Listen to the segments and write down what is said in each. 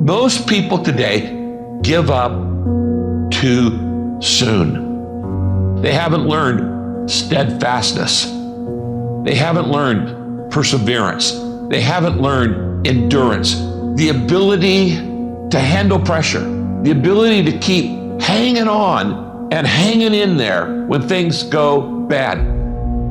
Most people today give up too soon. They haven't learned steadfastness. They haven't learned perseverance. They haven't learned endurance, the ability to handle pressure, the ability to keep hanging on and hanging in there when things go bad.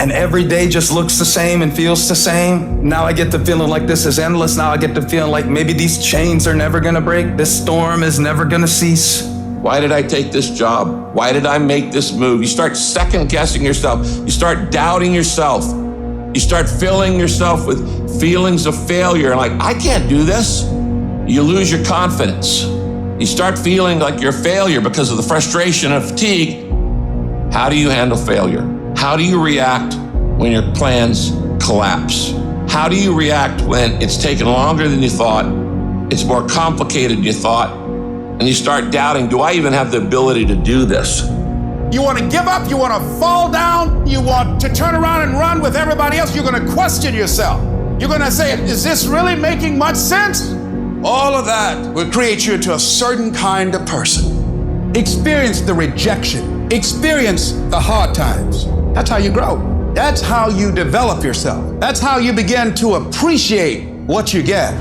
And every day just looks the same and feels the same. Now I get the feeling like this is endless. Now I get the feeling like maybe these chains are never gonna break. This storm is never gonna cease. Why did I take this job? Why did I make this move? You start second guessing yourself. You start doubting yourself. You start filling yourself with feelings of failure. Like, I can't do this. You lose your confidence. You start feeling like you're a failure because of the frustration and fatigue. How do you handle failure? How do you react when your plans collapse? How do you react when it's taken longer than you thought, it's more complicated than you thought, and you start doubting, do I even have the ability to do this? You want to give up, you want to fall down, you want to turn around and run with everybody else, you're going to question yourself. You're going to say, is this really making much sense? All of that will create you into a certain kind of person. Experience the rejection. Experience the hard times. That's how you grow. That's how you develop yourself. That's how you begin to appreciate what you get.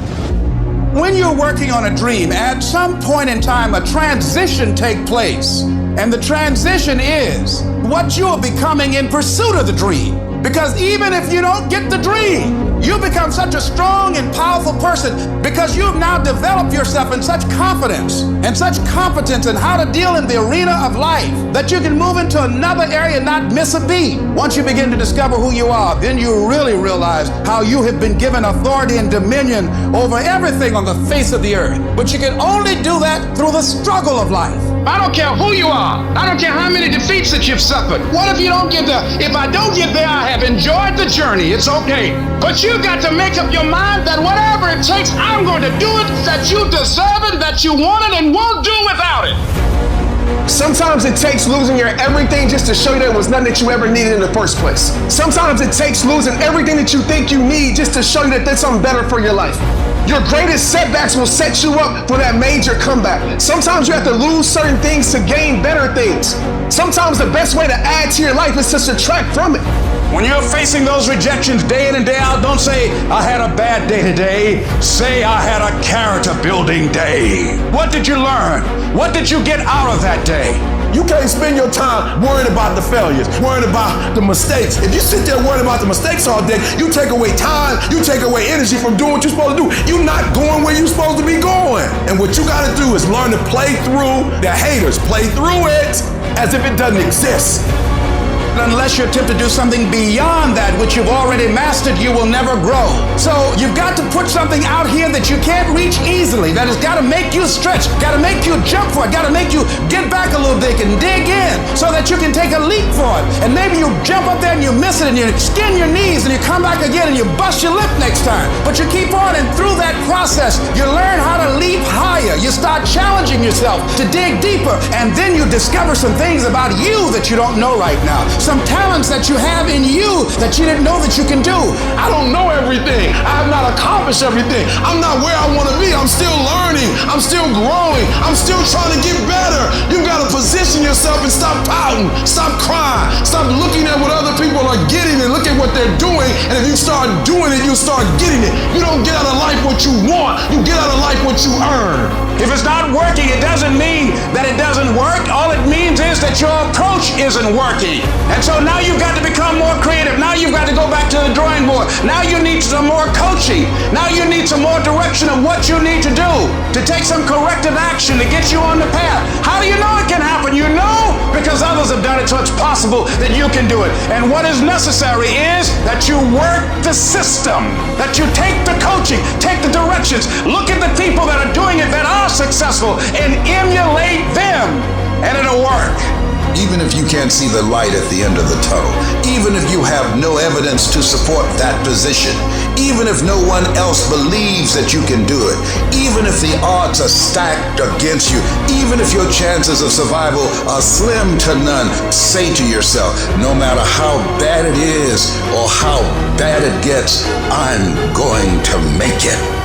When you're working on a dream, at some point in time, a transition takes place. And the transition is what you are becoming in pursuit of the dream. Because even if you don't get the dream, you become such a strong and powerful person because you've now developed yourself in such confidence and such competence in how to deal in the arena of life that you can move into another area and not miss a beat. Once you begin to discover who you are, then you really realize how you have been given authority and dominion over everything on the face of the earth. But you can only do that through the struggle of life. I don't care who you are. I don't care how many defeats that you've suffered. What if you don't get there? If I don't get there, I have enjoyed the journey. It's okay. But you got to make up your mind that whatever it takes, I'm going to do it, that you deserve it, that you want it, and won't do without it. Sometimes it takes losing your everything just to show you there was nothing that you ever needed in the first place. Sometimes it takes losing everything that you think you need just to show you that there's something better for your life. Your greatest setbacks will set you up for that major comeback. Sometimes you have to lose certain things to gain better things. Sometimes the best way to add to your life is to subtract from it. When you're facing those rejections day in and day out, don't say, I had a bad day today. Say, I had a character building day. What did you learn? What did you get out of that day? You can't spend your time worrying about the failures, worrying about the mistakes. If you sit there worrying about the mistakes all day, you take away time, you take away energy from doing what you're supposed to do. You're not going where you're supposed to be going. And what you gotta do is learn to play through the haters, play through it as if it doesn't exist. Unless you attempt to do something beyond that which you've already mastered, you will never grow. So you've got to put something out here that you can't reach easily, that has got to make you stretch, got to make you jump for it, got to make you get back a little bit and dig in so that you can take a leap for it. And maybe you jump up there and you miss it and you skin your knees and you come back again and you bust your lip next time. But you keep on, and through that process, you learn how to leap higher. You start challenging yourself to dig deeper, and then you discover some things about you that you don't know right now. Some talents that you have in you that you didn't know that you can do. I don't know everything. I have not accomplished everything. I'm not where I want to be. I'm still learning. I'm still growing. I'm still trying to get better. You got to position yourself and stop pouting. Stop crying. Stop looking at what other people are getting and look at what they're doing. And if you start doing it, you'll start getting it. You don't get out of life what you want. You get out of life what you earn. If it's not working, it doesn't mean that it doesn't work. All it means is that your approach isn't working. And so now you've got to become more creative. Now you've got to go back to the drawing board. Now you need some more coaching. Now you need some more direction of what you need to do to take some corrective action to get you on the path. How do you know it can happen? You know because others have done it, so it's possible that you can do it. And what is necessary is that you work the system, that you take the coaching, take the directions, look at the people that are doing it, that are successful, and emulate them, and it'll work. Even if you can't see the light at the end of the tunnel, even if you have no evidence to support that position, even if no one else believes that you can do it, even if the odds are stacked against you, even if your chances of survival are slim to none, say to yourself, no matter how bad it is or how bad it gets, I'm going to make it.